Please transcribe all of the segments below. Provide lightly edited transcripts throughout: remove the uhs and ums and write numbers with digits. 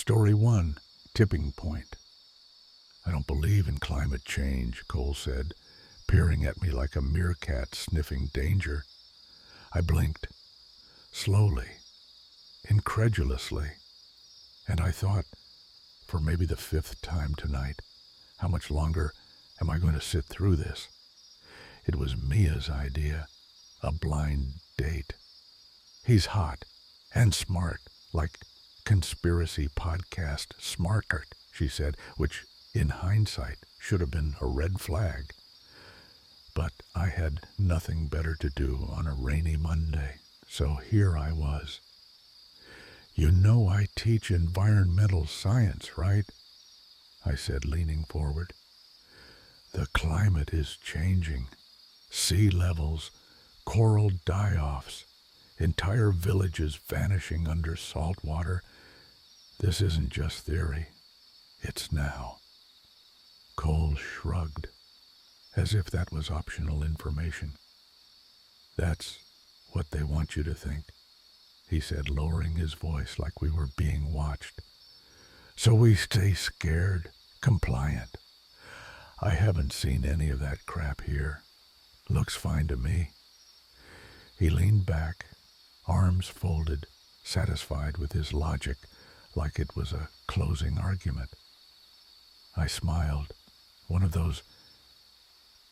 Story 1, Tipping Point. I don't believe in climate change, Cole said, peering at me like a meerkat sniffing danger. I blinked, slowly, incredulously, and I thought, for maybe the 5th time tonight, how much longer am I going to sit through this? It was Mia's idea, a blind date. He's hot and smart, like conspiracy podcast smart art, she said, which in hindsight should have been a red flag. But I had nothing better to do on a rainy Monday, so here I was. You know I teach environmental science, right? I said, leaning forward. The climate is changing. Sea levels, coral die-offs, entire villages vanishing under salt water. This isn't just theory. It's now. Cole shrugged, as if that was optional information. That's what they want you to think, he said, lowering his voice like we were being watched. So we stay scared, compliant. I haven't seen any of that crap here. Looks fine to me. He leaned back, arms folded, satisfied with his logic, like it was a closing argument. I smiled, one of those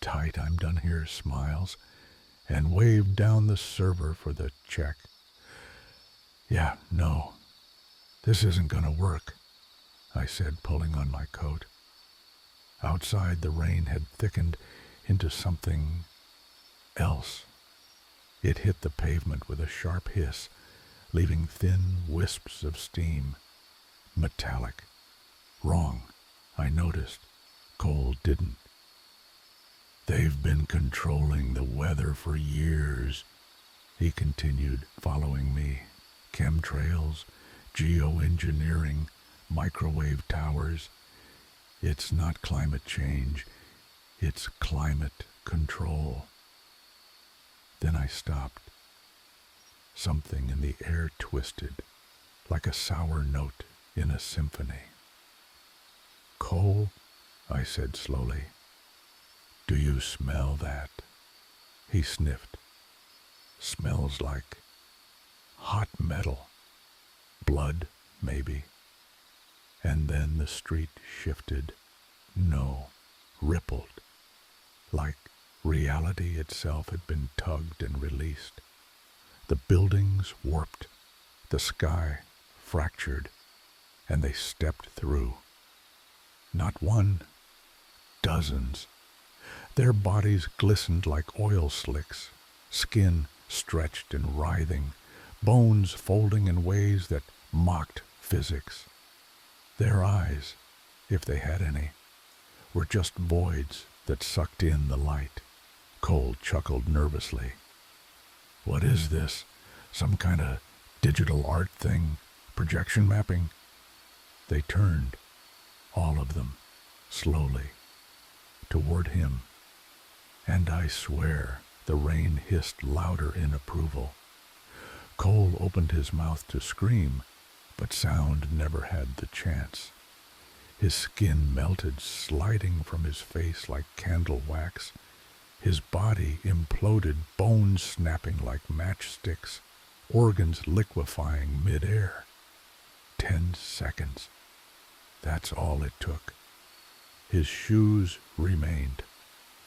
tight I'm done here smiles, and waved down the server for the check. Yeah, no, this isn't gonna work, I said, pulling on my coat. Outside, the rain had thickened into something else. It hit the pavement with a sharp hiss, leaving thin wisps of steam. Metallic. Wrong, I noticed. Cole didn't. They've been controlling the weather for years, he continued, following me. Chemtrails, geoengineering, microwave towers. It's not climate change, it's climate control. Then I stopped. Something in the air twisted, like a sour note in a symphony. Cole, I said slowly, do you smell that? He sniffed. Smells like hot metal. Blood, maybe. And then the street shifted. No, rippled. Like reality itself had been tugged and released. The buildings warped, the sky fractured, and they stepped through. Not one, dozens. Their bodies glistened like oil slicks, skin stretched and writhing, bones folding in ways that mocked physics. Their eyes, if they had any, were just voids that sucked in the light. Cole chuckled nervously. What is this? Some kind of digital art thing? Projection mapping? They turned, all of them, slowly, toward him. And I swear the rain hissed louder in approval. Cole opened his mouth to scream, but sound never had the chance. His skin melted, sliding from his face like candle wax. His body imploded, bones snapping like matchsticks, organs liquefying mid-air. 10 seconds. That's all it took. His shoes remained.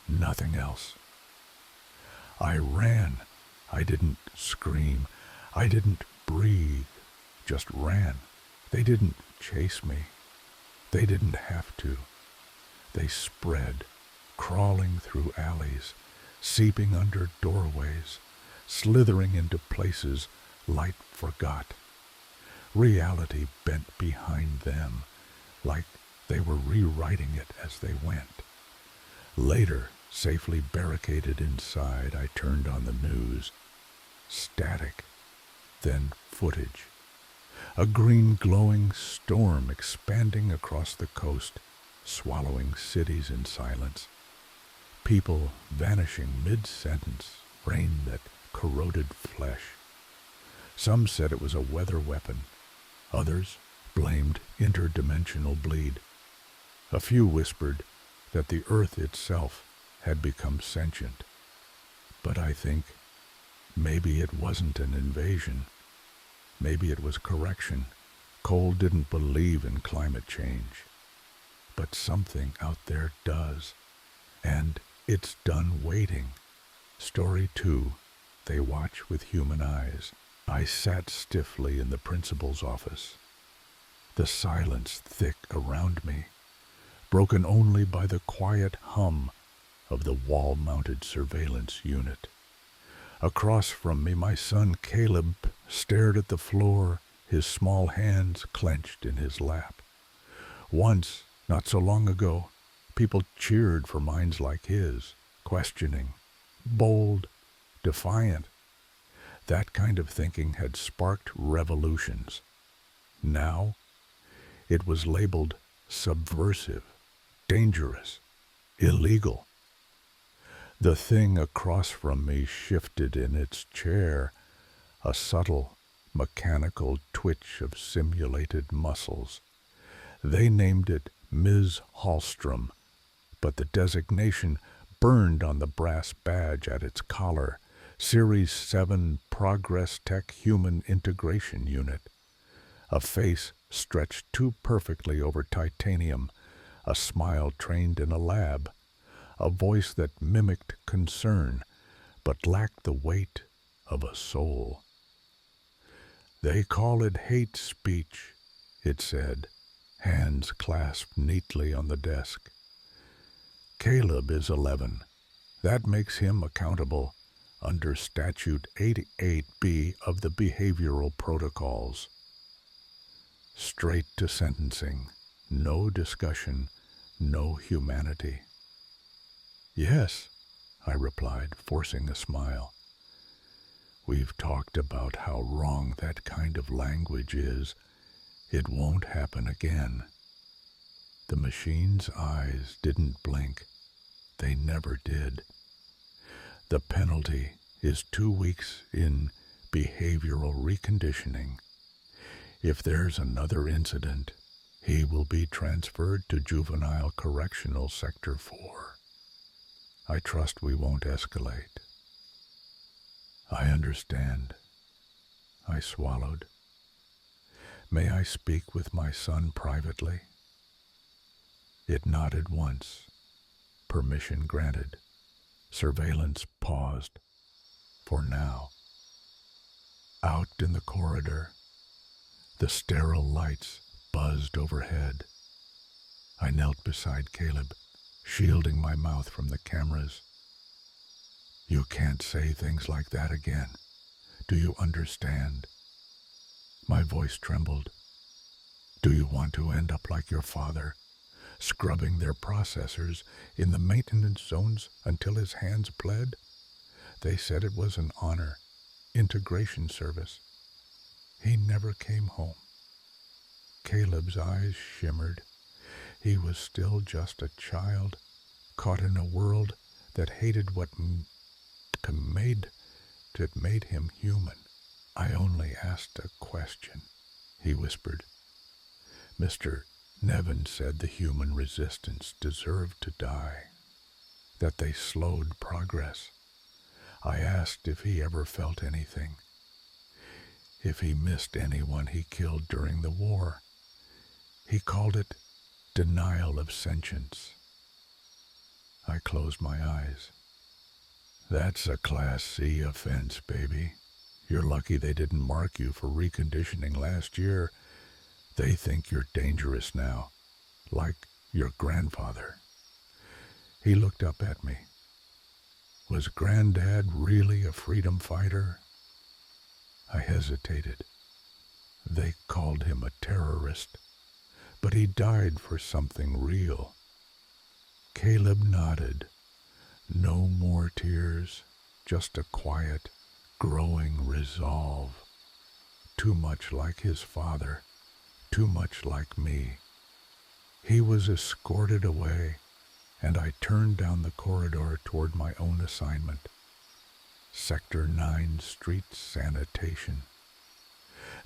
Nothing else. I ran. I didn't scream. I didn't breathe. Just ran. They didn't chase me. They didn't have to. They spread, crawling through alleys, seeping under doorways, slithering into places light forgot. Reality bent behind them, like they were rewriting it as they went. Later, safely barricaded inside, I turned on the news. Static, then footage. A green glowing storm expanding across the coast, swallowing cities in silence. People vanishing mid-sentence, rain that corroded flesh. Some said it was a weather weapon, others blamed interdimensional bleed. A few whispered that the Earth itself had become sentient. But I think maybe it wasn't an invasion. Maybe it was correction. Cole didn't believe in climate change. But something out there does. And it's done waiting. Story 2. They watch with human eyes. I sat stiffly in the principal's office. The silence thick around me, broken only by the quiet hum of the wall-mounted surveillance unit. Across from me, my son Caleb stared at the floor, his small hands clenched in his lap. Once, not so long ago, people cheered for minds like his, questioning, bold, defiant. That kind of thinking had sparked revolutions. Now, it was labeled subversive, dangerous, illegal. The thing across from me shifted in its chair, a subtle, mechanical twitch of simulated muscles. They named it Ms. Hallstrom, but the designation burned on the brass badge at its collar, Series 7 Progress Tech Human Integration Unit. A face stretched too perfectly over titanium, a smile trained in a lab, a voice that mimicked concern, but lacked the weight of a soul. They call it hate speech, it said, hands clasped neatly on the desk. Caleb is 11. That makes him accountable under Statute 88B of the Behavioral Protocols. Straight to sentencing, no discussion, no humanity. Yes, I replied, forcing a smile. We've talked about how wrong that kind of language is. It won't happen again. The machine's eyes didn't blink. They never did. The penalty is 2 weeks in behavioral reconditioning. If there's another incident, he will be transferred to Juvenile Correctional Sector 4. I trust we won't escalate. I understand. I swallowed. May I speak with my son privately? It nodded once. Permission granted. Surveillance paused. For now. Out in the corridor, the sterile lights buzzed overhead. I knelt beside Caleb, shielding my mouth from the cameras. You can't say things like that again. Do you understand? My voice trembled. Do you want to end up like your father, scrubbing their processors in the maintenance zones until his hands bled? They said it was an honor, integration service. He never came home. Caleb's eyes shimmered. He was still just a child, caught in a world that hated what made him human. I only asked a question, he whispered. Mr. Nevin said the human resistance deserved to die, that they slowed progress. I asked if he ever felt anything, if he missed anyone he killed during the war. He called it denial of sentience. I closed my eyes. That's a Class C offense, baby. You're lucky they didn't mark you for reconditioning last year. They think you're dangerous now, like your grandfather. He looked up at me. Was Granddad really a freedom fighter? I hesitated. They called him a terrorist, but he died for something real. Caleb nodded. No more tears, just a quiet, growing resolve. Too much like his father, too much like me. He was escorted away, and I turned down the corridor toward my own assignment. Sector 9 Street Sanitation.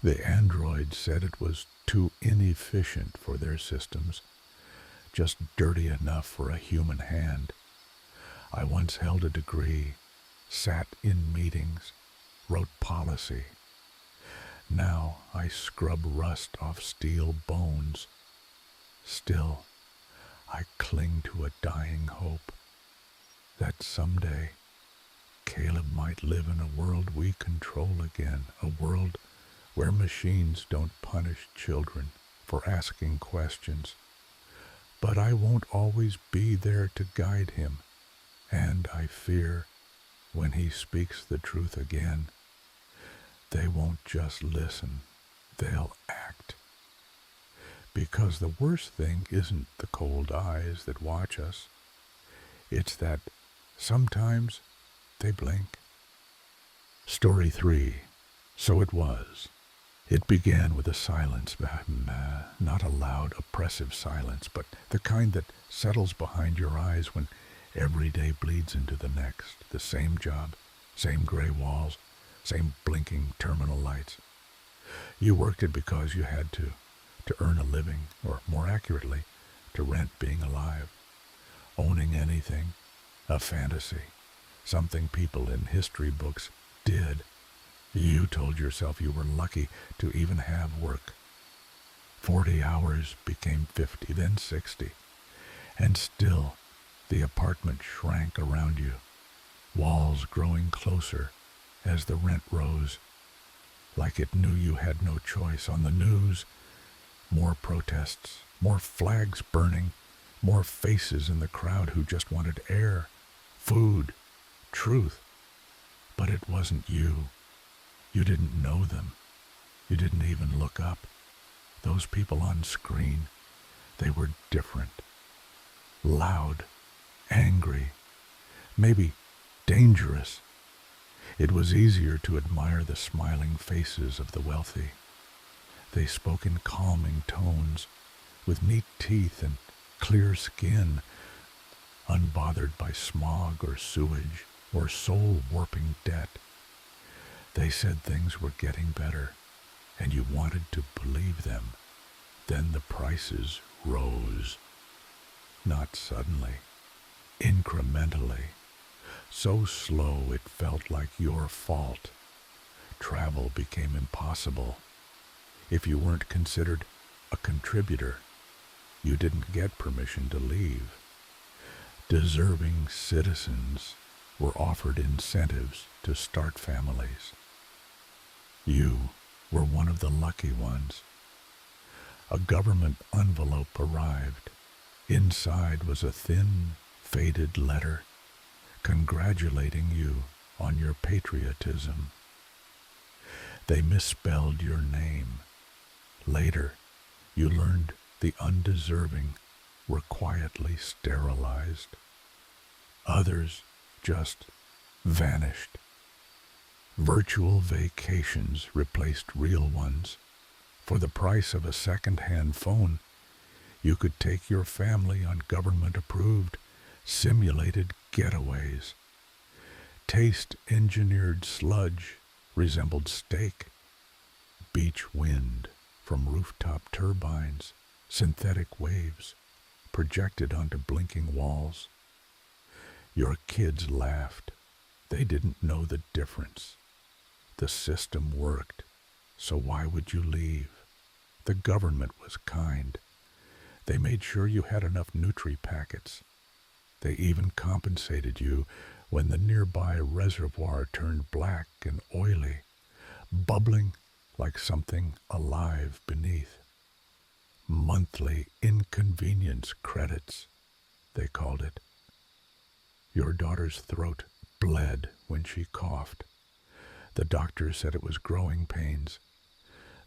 The androids said it was too inefficient for their systems, just dirty enough for a human hand. I once held a degree, sat in meetings, wrote policy. Now I scrub rust off steel bones. Still, I cling to a dying hope that someday Caleb might live in a world we control again, a world where machines don't punish children for asking questions. But I won't always be there to guide him, and I fear when he speaks the truth again, they won't just listen, they'll act. Because the worst thing isn't the cold eyes that watch us, it's that sometimes they blink. Story 3. So it was. It began with a silence, not a loud, oppressive silence, but the kind that settles behind your eyes when every day bleeds into the next. The same job, same gray walls, same blinking terminal lights. You worked it because you had to earn a living, or more accurately, to rent being alive. Owning anything, a fantasy, something people in history books did. You told yourself you were lucky to even have work. 40 hours became 50, then 60, and still the apartment shrank around you, walls growing closer as the rent rose, like it knew you had no choice. On the news, more protests, more flags burning, more faces in the crowd who just wanted air, food, truth. But it wasn't you. You didn't know them. You didn't even look up. Those people on screen, they were different. Loud, angry, maybe dangerous. It was easier to admire the smiling faces of the wealthy. They spoke in calming tones, with neat teeth and clear skin, unbothered by smog or sewage or soul-warping debt. They said things were getting better, and you wanted to believe them. Then the prices rose. Not suddenly, incrementally. So slow it felt like your fault. Travel became impossible. If you weren't considered a contributor, you didn't get permission to leave. Deserving citizens were offered incentives to start families. You were one of the lucky ones. A government envelope arrived. Inside was a thin, faded letter congratulating you on your patriotism. They misspelled your name. Later, you learned the undeserving were quietly sterilized. Others just vanished. Virtual vacations replaced real ones. For the price of a second-hand phone, you could take your family on government-approved, simulated getaways. Taste-engineered sludge resembled steak. Beach wind from rooftop turbines, synthetic waves projected onto blinking walls. Your kids laughed. They didn't know the difference. The system worked, so why would you leave? The government was kind. They made sure you had enough nutri-packets. They even compensated you when the nearby reservoir turned black and oily, bubbling like something alive beneath. Monthly inconvenience credits, they called it. Your daughter's throat bled when she coughed. The doctor said it was growing pains.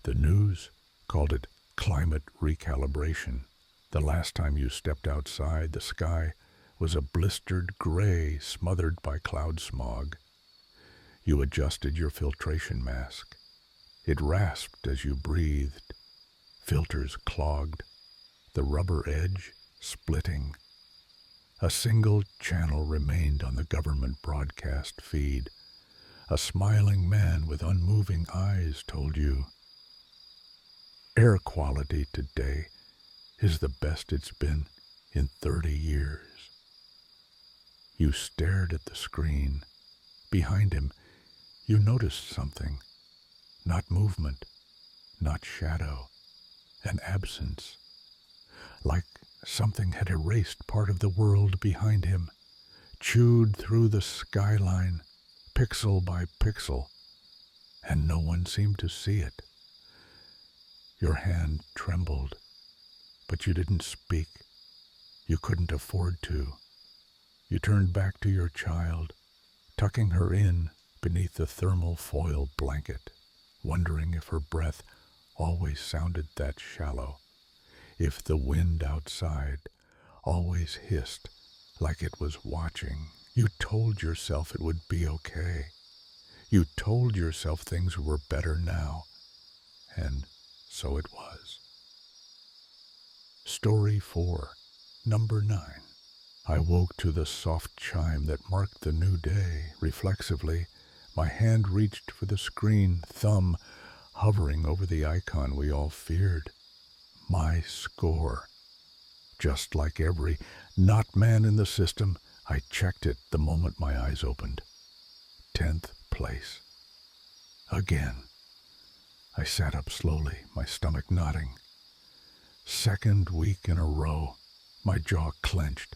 The news called it climate recalibration. The last time you stepped outside, the sky was a blistered gray smothered by cloud smog. You adjusted your filtration mask. It rasped as you breathed. Filters clogged, the rubber edge splitting. A single channel remained on the government broadcast feed. A smiling man with unmoving eyes told you, air quality today is the best it's been in 30 years. You stared at the screen. Behind him, you noticed something. Not movement, not shadow, an absence. Like something had erased part of the world behind him, chewed through the skyline, pixel by pixel, and no one seemed to see it. Your hand trembled, but you didn't speak. You couldn't afford to. You turned back to your child, tucking her in beneath the thermal foil blanket, wondering if her breath always sounded that shallow, if the wind outside always hissed like it was watching. You told yourself it would be okay. You told yourself things were better now, and so it was. Story 4, number 9. I woke to the soft chime that marked the new day. Reflexively, my hand reached for the screen, thumb hovering over the icon we all feared. My score. Just like every not man in the system, I checked it the moment my eyes opened. 10th place. Again. I sat up slowly, my stomach knotting. Second week in a row, my jaw clenched.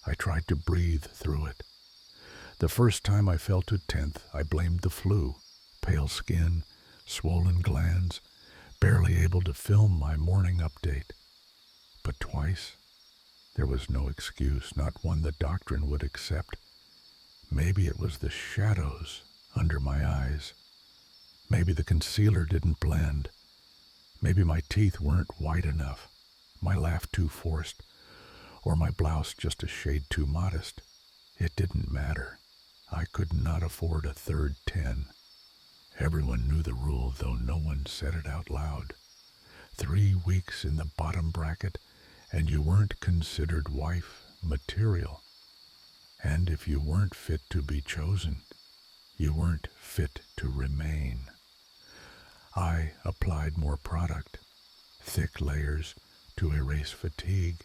I tried to breathe through it. The first time I fell to 10th, I blamed the flu. Pale skin, swollen glands, barely able to film my morning update. But twice, there was no excuse, not one the doctrine would accept. Maybe it was the shadows under my eyes. Maybe the concealer didn't blend. Maybe my teeth weren't white enough, my laugh too forced, or my blouse just a shade too modest. It didn't matter. I could not afford a third 10. Everyone knew the rule, though no one said it out loud. 3 weeks in the bottom bracket, and you weren't considered wife material. And if you weren't fit to be chosen, you weren't fit to remain. I applied more product, thick layers to erase fatigue,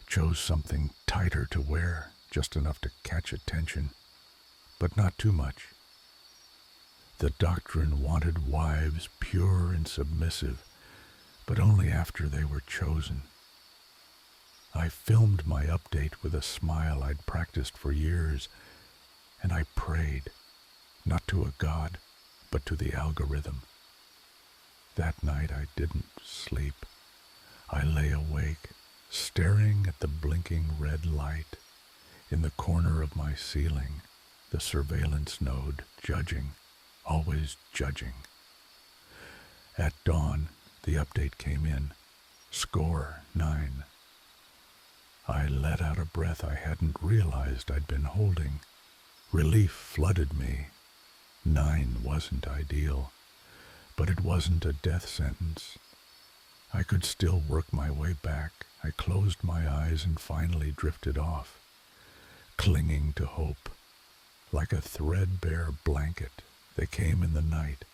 chose something tighter to wear, just enough to catch attention, but not too much. The doctrine wanted wives pure and submissive, but only after they were chosen. I filmed my update with a smile I'd practiced for years, and I prayed, not to a god, but to the algorithm. That night I didn't sleep. I lay awake, staring at the blinking red light in the corner of my ceiling, the surveillance node judging, always judging. At dawn, the update came in. Score 9. I let out a breath I hadn't realized I'd been holding. Relief flooded me. 9 wasn't ideal, but it wasn't a death sentence. I could still work my way back. I closed my eyes and finally drifted off, clinging to hope. Like a threadbare blanket, they came in the night.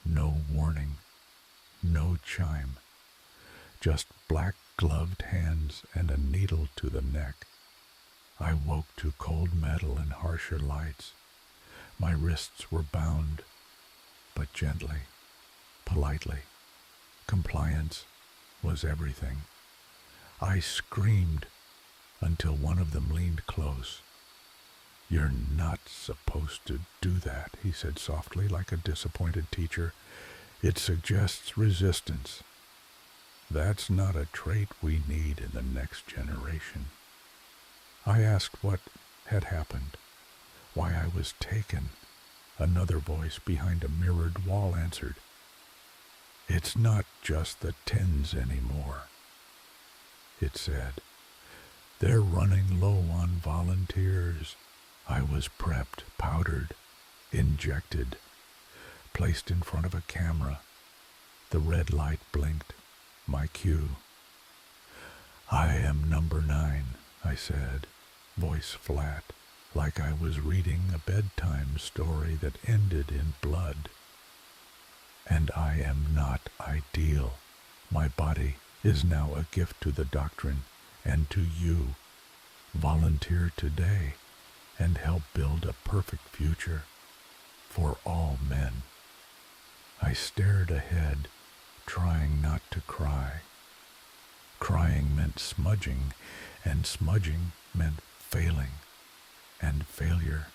No warning, no chime, just black-gloved hands and a needle to the neck. I woke to cold metal and harsher lights. My wrists were bound, but gently, politely. Compliance was everything. I screamed until one of them leaned close. "You're not supposed to do that," he said softly, like a disappointed teacher. "It suggests resistance. That's not a trait we need in the next generation." I asked what had happened, why I was taken. Another voice behind a mirrored wall answered, "It's not just the 10s anymore." It said, "They're running low on volunteers." I was prepped, powdered, injected, placed in front of a camera. The red light blinked, my cue. "I am number 9, I said, voice flat, like I was reading a bedtime story that ended in blood. And I am not ideal. My body is now a gift to the doctrine and to you. Volunteer today and help build a perfect future for all men. I stared ahead, trying not to cry. Crying meant smudging, and smudging meant failing, and failure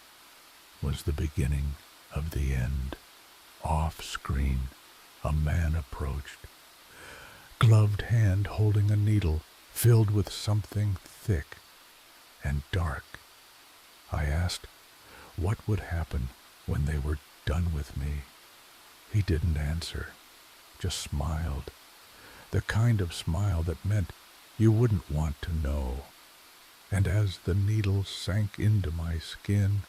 was the beginning of the end. Off screen, a man approached, gloved hand holding a needle filled with something thick and dark. I asked what would happen when they were done with me. He didn't answer, just smiled, the kind of smile that meant you wouldn't want to know. And as the needle sank into my skin,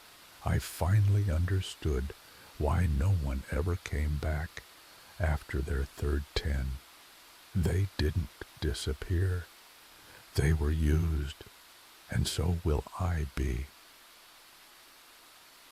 I finally understood why no one ever came back after their third 10. They didn't disappear. They were used, and so will I be.